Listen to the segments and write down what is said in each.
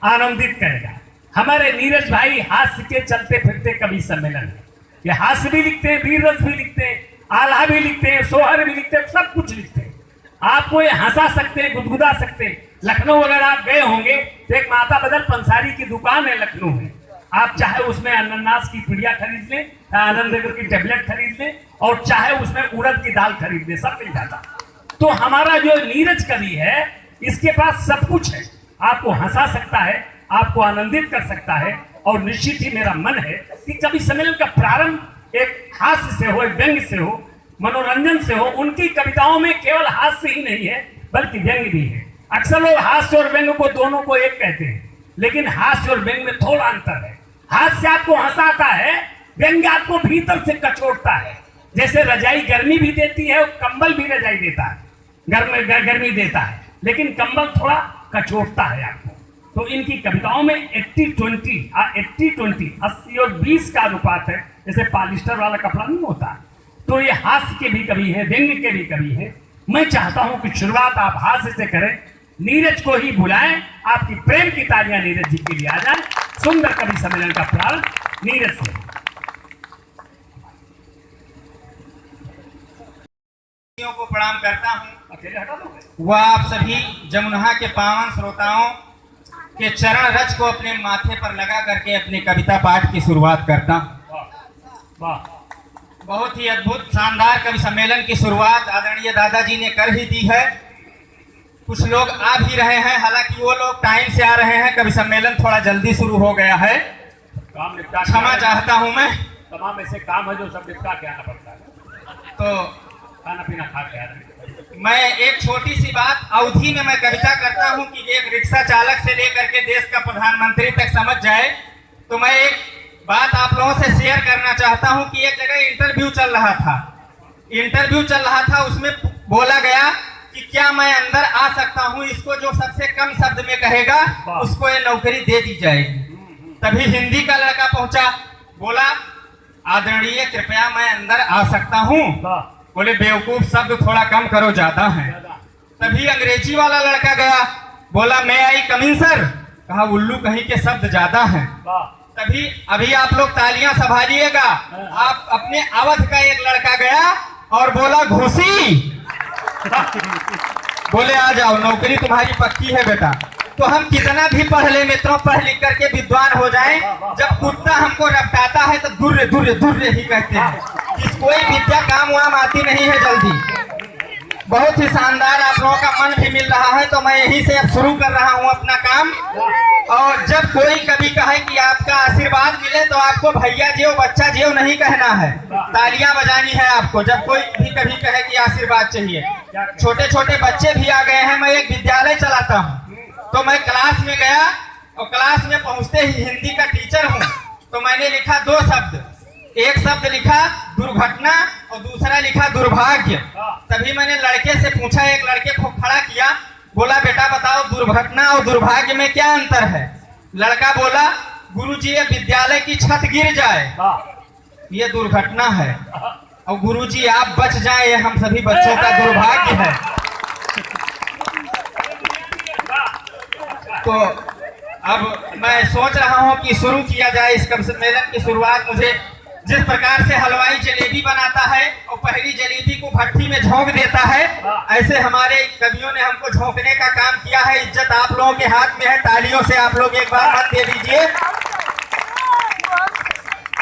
आनंदित करेगा। हमारे नीरज भाई हास्य के चलते फिरते कवि सम्मेलन है। ये हास्य भी लिखते हैं, वीर रस भी लिखते हैं, आल्हा भी लिखते हैं, सोहर भी लिखते हैं, सब कुछ लिखते हैं। आपको ये हंसा सकते हैं, गुदगुदा सकते हैं। लखनऊ अगर आप गए होंगे तो एक माता बदल पंसारी की दुकान है लखनऊ में, आप चाहे उसमें अनन्नास की पिड़िया खरीद लें, आनंद की टेबलेट खरीद लें, और चाहे उसमें उड़द की दाल खरीद लें, सब मिल जाता। तो हमारा जो नीरज कवि है इसके पास सब कुछ है, आपको हंसा सकता है, आपको आनंदित कर सकता है। और निश्चित ही मेरा मन है कि कवि सम्मेलन का प्रारंभ एक हास्य से हो, एक व्यंग से हो, मनोरंजन से हो। उनकी कविताओं में केवल हास्य ही नहीं है बल्कि व्यंग भी है। अक्सर लोग हास्य और व्यंग को दोनों को एक कहते हैं, लेकिन हास्य और व्यंग में थोड़ा अंतर है। हास्य आपको हंसाता है, व्यंग आपको भीतर से कचोटता है। जैसे रजाई गर्मी भी देती है और कंबल भी रजाई देता है, गर्मी देता है, लेकिन कंबल थोड़ा कचोटता है आपको। तो इनकी कविताओं में 80-20 80 और 20 का अनुपात है, जैसे पॉलिस्टर वाला कपड़ा नहीं होता। तो ये हास्य के भी कवि है, व्यंग के भी कवि है। मैं चाहता हूं कि शुरुआत आप हास्य से करें, नीरज को ही बुलाएं, आपकी प्रेम की तालियां नीरज जी के लिए आ जाए। सुंदर कवि सम्मेलन का प्रारंभ नीरज से। को प्रणाम करता हूं। वह आप सभी जमुना के पावन श्रोताओं के चरण रज को अपने माथे पर लगा करके अपनी कविता पाठ की शुरुआत करता हूं। बहुत ही अद्भुत शानदार कवि सम्मेलन की शुरुआत आदरणीय दादाजी ने कर ही दी है। कुछ लोग आ भी रहे हैं, हालांकि वो लोग टाइम से आ रहे हैं, कवि सम्मेलन थोड़ा जल्दी शुरू हो गया है, क्षमा चाहता हूं मैं। तमाम ऐसे काम है जो सब निपटा के आना पड़ता है, तो खाना पीना खा के आना। मैं एक छोटी सी बात अवधि में मैं कविता करता हूं कि एक रिक्शा चालक से लेकर के देश का प्रधानमंत्री तक समझ जाए। तो मैं एक बात आप लोगों से शेयर करना चाहता हूं कि एक जगह इंटरव्यू चल रहा था, उसमें बोला गया कि क्या मैं अंदर आ सकता हूं, इसको जो सबसे कम शब्द में कहेगा उसको ये नौकरी दे दी जाएगी। तभी हिंदी का लड़का पहुंचा, बोला आदरणीय कृपया मैं अंदर आ सकता हूं। बोले बेवकूफ शब्द थोड़ा कम करो, ज्यादा है। तभी अंग्रेजी वाला लड़का गया, बोला मैं आई कम इन सर, कहा उल्लू कहीं के शब्द ज्यादा हैं। तभी अभी आप लोग तालियां संभालिएगा, आप अपने अवध का एक लड़का गया और बोला घुसी, बोले आ जाओ नौकरी तुम्हारी पक्की है बेटा। तो हम कितना भी पढ़ ले मित्रों, पढ़ लिख करके विद्वान हो जाएं, जब कुत्ता हमको रपटाता है तो दुर्रे दुर्रे दुर्रे ही कहते हैं। कोई विद्या काम वाम आती नहीं है जल्दी। बहुत ही शानदार आप लोगों का मन भी मिल रहा है, तो मैं यहीं से अब शुरू कर रहा हूं अपना काम। और जब कोई कभी कहे कि आपका आशीर्वाद मिले तो आपको भैया जियो बच्चा जियो नहीं कहना है, तालियां बजानी है आपको। जब कोई भी कभी कहे कि आशीर्वाद चाहिए, छोटे छोटे बच्चे भी आ गए हैं। मैं एक विद्यालय चलाता हूँ, तो मैं क्लास में गया और क्लास में पहुंचते ही हिंदी का टीचर हूँ, तो मैंने लिखा 2 शब्द, एक शब्द लिखा दुर्घटना और दूसरा लिखा दुर्भाग्य। तभी मैंने लड़के से पूछा, एक लड़के को खड़ा किया, बोला बेटा बताओ दुर्घटना और दुर्भाग्य में क्या अंतर है। लड़का बोला गुरुजी ये विद्यालय की छत गिर जाए ये दुर्घटना है, और गुरुजी आप बच जाए ये हम सभी बच्चों का दुर्भाग्य है। तो अब मैं सोच रहा हूं कि शुरू किया जाए इस कवि सम्मेलन की शुरुआत। मुझे जिस प्रकार से हलवाई जलेबी बनाता है और पहली जलेबी को भट्टी में झोंक देता है, ऐसे हमारे कवियों ने हमको झोंकने का काम किया है। इज्जत आप लोगों के हाथ में है, तालियों से आप लोग एक बार मत दे दीजिए।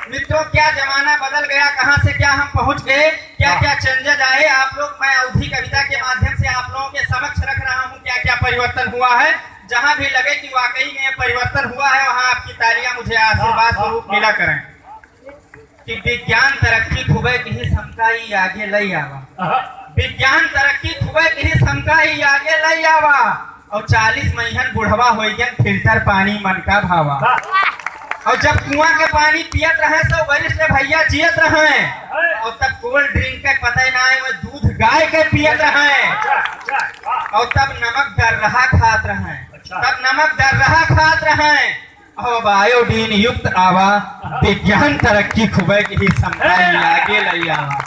मित्रों क्या जमाना बदल गया, कहां से क्या हम पहुंच गए, क्या क्या चेंजेज आए। आप लोग मैं अवधि कविता के माध्यम से आप लोगों के समक्ष रख रहा हूं क्या क्या परिवर्तन हुआ है। जहां भी लगे कि वाकई में परिवर्तन हुआ है, वहां आपकी तालियां मुझे आशीर्वाद स्वरूप मिला करें। कि विज्ञान तरक्की खुबे की क्षमता ही आगे लई आवा, विज्ञान तरक्की खुबे की क्षमता ही आगे लई आवा, और 40 महीन बुढ़वा हो गया फिल्टर पानी मन का भावा। और जब कुआं के पानी पियत रहे सब वरिष्ठ भैया जियत रहे, और तब कोल्ड ड्रिंक के पता ना है, दूध गाय के पियत रहे, और तब नमक दर रहा खात रहे, अब आयोडीन युक्त आवा, विज्ञान तरक्की खुबे की क्षमता आगे लई आवा।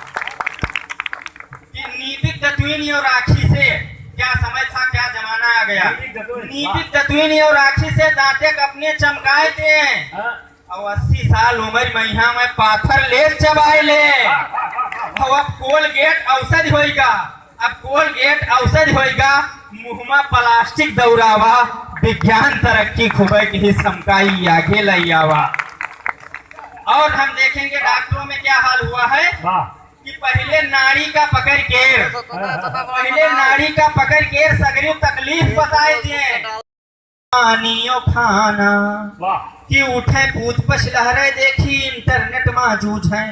कि नीबिक दतुईनी और आखी से क्या समय था, क्या जमाना आ गया। नीतिक नीतिक दत्विनी और राखी से दांते अपने चमकाए थे हाँ, और 80 साल उम्र महिया में पाथर ले चबाए ले। अब कोलगेट औषधि होएगा, अब कोलगेट औषधि होएगा, मुहमा प्लास्टिक दौरावा, विज्ञान तरक्की खुबे की ही समकाई आगे लई आवा। और हम देखेंगे डॉक्टरों में क्या हाल हुआ है वाह, कि पहले नाड़ी का पकड़ के सगरी तकलीफ बताए थे, पानियों खाना वाह, कि उठे पूत पछ लहरे देखी इंटरनेट में जूझे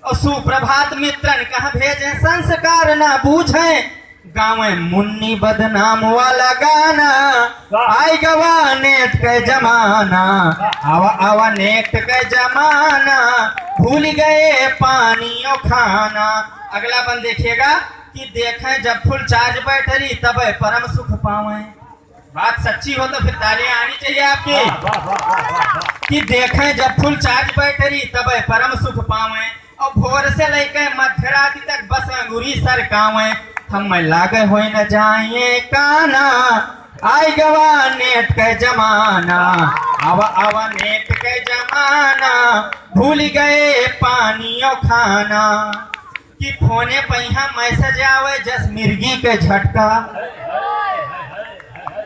और सुप्रभात मित्रन कहा भेजे संस्कार ना बूझे, गाँव मुन्नी बदनाम वाला गाना आई गवा नेट के जमाना, आवा आवा नेट के जमाना, भूल गए पानियों खाना। अगला बंद देखिएगा कि देखें जब फुल चार्ज बैटरी तब परम सुख पावे। बात सच्ची हो तो फिर तालियां आनी चाहिए आपकी। वाह, वाह, वाह, वाह, वाह। कि देखें जब फुल चार्ज बैटरी तब परम सुख पावे और भोर से लेकर मध्य रात्रि तक बस अंगूरी सर कावे, हम लागे हो न जाए काना, आई गवा नेट के जमाना, आवा आवा नेट के जमाना, भूल गए पानियों खाना। कि फोने पहिया मैसेज आवे जस मिर्गी के झटका,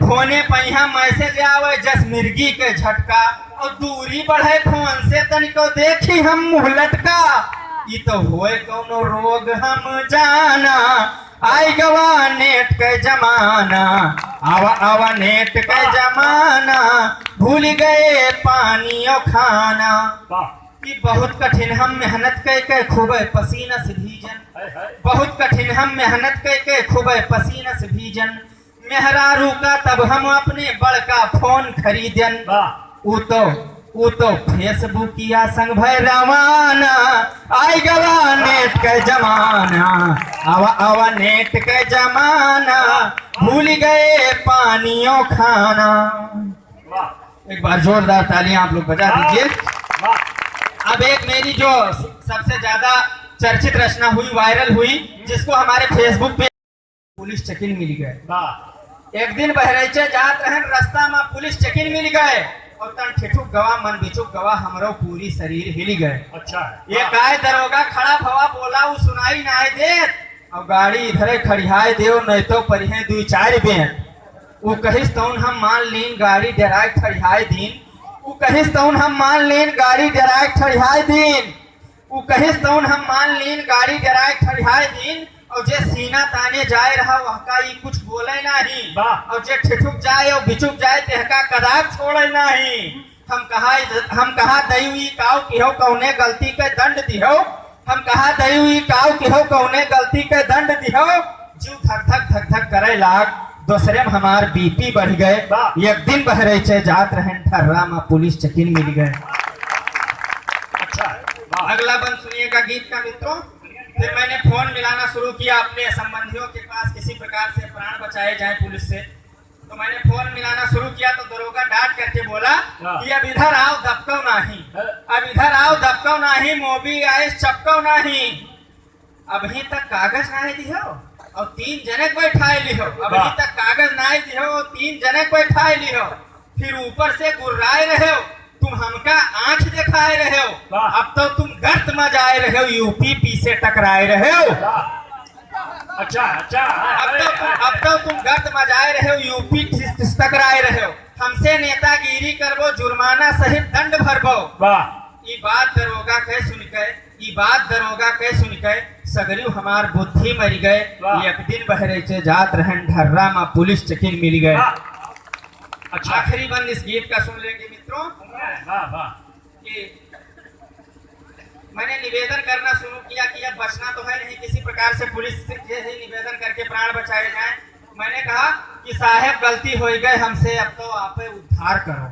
फोने पहिया मैसेज आवे जस मिर्गी के झटका, और दूरी बढ़े फोन से तनिको देखी हम मुँह लटका, ये तो होए कोनो रोग हम जाना, आई गवा नेट के जमाना, आवा आवा नेट के जमाना, भूल गए पानियों खाना। वाह, कि बहुत कठिन हम मेहनत के खूब पसीना से भीजन, बहुत कठिन हम मेहनत के खूब पसीना से भीजन, मेहरारू का तब हम अपने बड़का फोन खरीदन, वो तो फेसबुक या संग भय रवाना, आई गवा नेट के जमाना, आवा आवा नेट के जमाना, भूल गए पानियों खाना। वाह, एक बार जोरदार तालियां आप लोग बजा दीजिए। वाह, अब एक मेरी जो सबसे ज्यादा चर्चित रचना हुई, वायरल हुई, जिसको हमारे फेसबुक पे पुलिस चेकिन मिल गए। वाह, एक दिन बहरैचे जात रहन, रास्ता में पुलिस चेकिन मिल गए और तन ठिठुक गवा मन बिचुक गवा, हमरो पूरी शरीर हिल गए। अच्छा, ये काय दरोगा खड़ा भवा बोला वो सुनाई ना देत, और गाड़ी इधरे खड़ियाए देव नहीं तो परिहे 2-4 बेन, वो कहिस तौन हम मान लीन गाड़ी डराए खड़ियाए दीन, वो कहिस तौन हम मान लीन गाड़ी डराए खड़ियाए दीन, वो कहिस तौन हम मान लीन गाड़ी डराए खड़ियाए दीन, और जे सीना ताने जाए रहा वहका ये कुछ बोले नहीं, और जे ठिठुक जाए और बिचुक जाए तेहका कदाप छोड़े नहीं। हम कहा दयु काव की हो कौने गलती के दंड दिहो, हम कहा दयु काव की हो कौने गलती के दंड दिहो, जीव धक धक करे लाग, दूसरे में हमार बीपी बढ़ गए। एक दिन बहरैचे जात रहन ठर्रा में पुलिस चेकिन मिल गए। अच्छा, अगला बंद सुनिएगा गीत का मित्रों। फिर मैंने फोन मिलाना शुरू किया अपने संबंधियों के पास, किसी प्रकार से प्राण बचाए जाए पुलिस से। तो मैंने फोन मिलाना शुरू किया तो दरोगा डांट करके बोला कि अब इधर आओ दबको नहीं, अब इधर आओ दबको नहीं, मोबी आइस चपको नहीं, अभी तक कागज नहीं दियो और 3 जनक बैठाए लिहो, अभी तक कागज नहीं दियो और 3 जनक बैठाए लिहो, फिर ऊपर से गुर्राए रहे हो, तुम हमका आंख दिखाए रहे हो, अब तो तुम गर्त में जाए रहे हो, यूपी से टकराए रहे हो। अच्छा, अच्छा, अब तो तुम गर्त में जाए रहे हो, यूपी टकराए रहे हो, हमसे नेतागिरी करबो, जुर्माना सहित दंड भरबो। ये बात दरोगा कह सुन के सगरियो हमार बुद्धि मर गए। एक दिन बहरैचे जात रहन ढर्रा में पुलिस चेकिन मिल गए। अच्छा, आखिरी बंद इस गीत का सुन लेंगे मित्रों। कि मैंने निवेदन करना शुरू किया कि अब बचना तो है नहीं, किसी प्रकार से पुलिस से ही निवेदन करके प्राण बचाए जाएं। मैंने कहा कि साहब गलती हो गए हमसे, अब तो आपे उद्धार करो,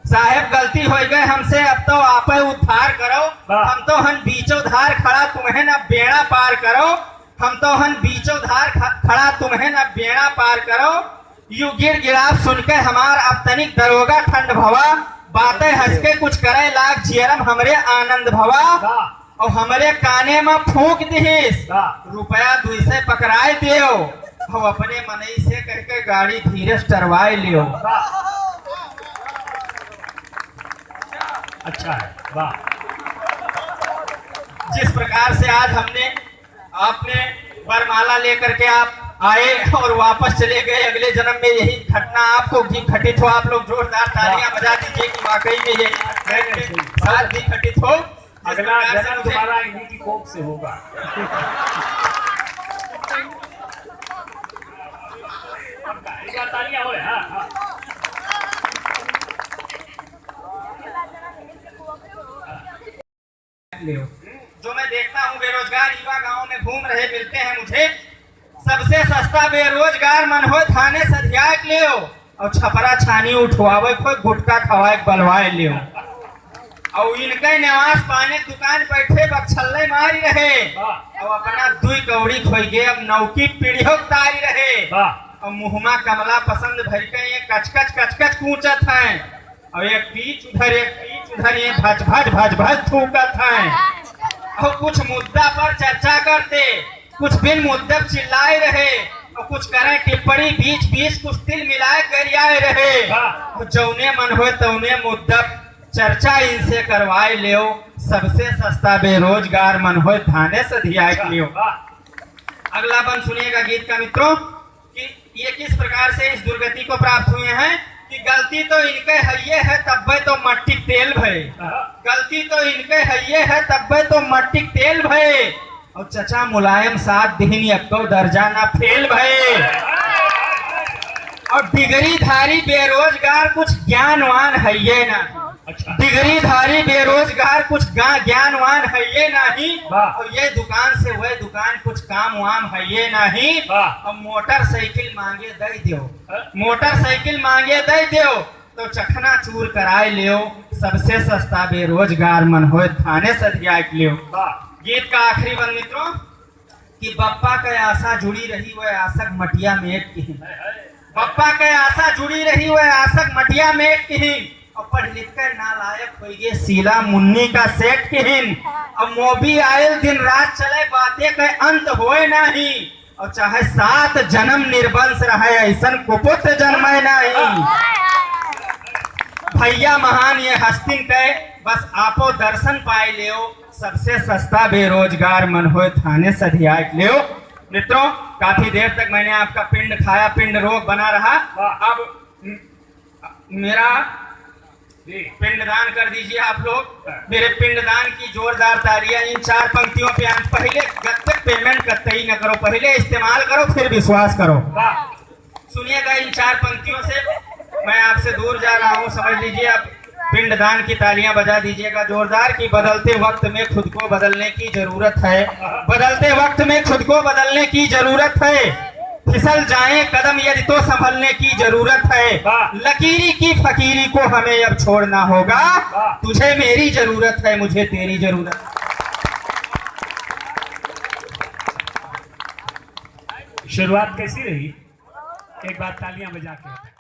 साहब गलती हो गए हमसे, अब तो आपे उद्धार करो, हम तो हन बीचों धार खड़ा, तुम्हें न बेड़ा पार करो, हम तो हन बीचों धार खड़ा, तुम्हें न बेड़ा पार करो। यू गिर गिराव सुन के हमार अब तनिक दरोगा ठंड भवा, बातें हंस के कुछ करे लाग जियरम हमरे आनंद भवा, और हमरे काने में फूंक दिहिस, रुपया 200 पकड़ाए दियो, और अपने मनई से कह के गाड़ी धीरे से टरवाए लियो। अच्छा है, वाह। जिस प्रकार से आज आपने वरमाला लेकर के आप आए और वापस चले गए, अगले जन्म में यही घटना आपको भी घटित हो। आप लोग जोरदार तालियां बजा दीजिए कि वाकई में यही साथ भी घटित हो। अगला जन्म तुम्हारा इन्हीं की कोख से होगा। तालियां हो। हाँ। जो मैं देखता हूँ बेरोजगार युवा गांव में घूम रहे मिलते हैं मुझे। सबसे सस्ता बेरोजगार मन हो थाने सधिया के लियो और छपरा छानी उठवावे, कोई गुटका खवाए बलवाए लियो और इनके निवास पाने दुकान बैठे बक्छल्ले मारी रहे और अपना दुई कौड़ी खोई गे अब नौकी पीढ़ियों तारी रहे और मुहमा कमला पसंद भर के ये कचकच कूचत है और एक पीछ उधर ये भज भज थूकत है और कुछ मुद्दा पर चर्चा करते, कुछ बिन मुद्दे चिल्लाए रहे और कुछ करें टिप्पणी बीच कुछ तिल मिलाए गरियाए रहे और जौने मन हो तौने मुद्दा चर्चा इनसे करवाए लियो। सबसे सस्ता बेरोजगार मन हो थाने से धिया लियो। अगला बंद सुनिएगा गीत का मित्रों कि ये किस प्रकार से इस दुर्गति को प्राप्त हुए हैं कि गलती तो इनके हइये है तब्बे तो मट्टी तेल भय, गलती तो इनके हइये है तब्बे तो मट्टी तेल भय और चचा मुलायम साथ दिन अक्को दर्जा ना फेल भय और डिग्री धारी बेरोजगार कुछ ज्ञानवान हइये ना। अच्छा। डिग्री धारी बेरोजगार कुछ ज्ञानवान है ये नहीं और ये दुकान से वह दुकान कुछ काम वाम है ये नहीं और मोटरसाइकिल मांगे दे दियो, मोटरसाइकिल मांगे दे दियो तो चखना चूर कराए लियो। सबसे सस्ता बेरोजगार मन हो थाने से धिया लियो। गीत का आखिरी बंद मित्रों कि बप्पा के आशा जुड़ी रही वह आशक मटिया मेट की, बप्पा के आशा जुड़ी रही वह आशक मटिया मेट की और पढ़ लिख कर नालायक हो गए सीला मुन्नी का सेठ किहिन और मोबी आयल दिन रात चले बातें के अंत होए नहीं और चाहे 7 जन्म निर्वंश रहे ऐसन कुपुत्र जन्मे नहीं। भैया महान ये हस्तिन के बस आपो दर्शन पाए लियो। सबसे सस्ता बेरोजगार मन हो थाने से धिया लियो। मित्रों काफी देर तक मैंने आपका पिंड खाया, पिंड रोग बना रहा। अब मेरा पिंडदान कर दीजिए आप लोग। मेरे पिंडदान की जोरदार तालियां इन 4 पंक्तियों पे। पहले जब तक पेमेंट करते ही न करो, पहले इस्तेमाल करो फिर विश्वास करो। सुनिएगा इन 4 पंक्तियों से मैं आपसे दूर जा रहा हूँ, समझ लीजिए। आप पिंडदान की तालियां बजा दीजिएगा जोरदार कि बदलते वक्त में खुद को बदलने की जरूरत है, बदलते वक्त में खुद को बदलने की जरूरत है। फिसल जाए कदम यदि तो संभलने की जरूरत है। लकीरी की फकीरी को हमें अब छोड़ना होगा। तुझे मेरी जरूरत है, मुझे तेरी जरूरत है। शुरुआत कैसी रही? एक बार तालियां बजा के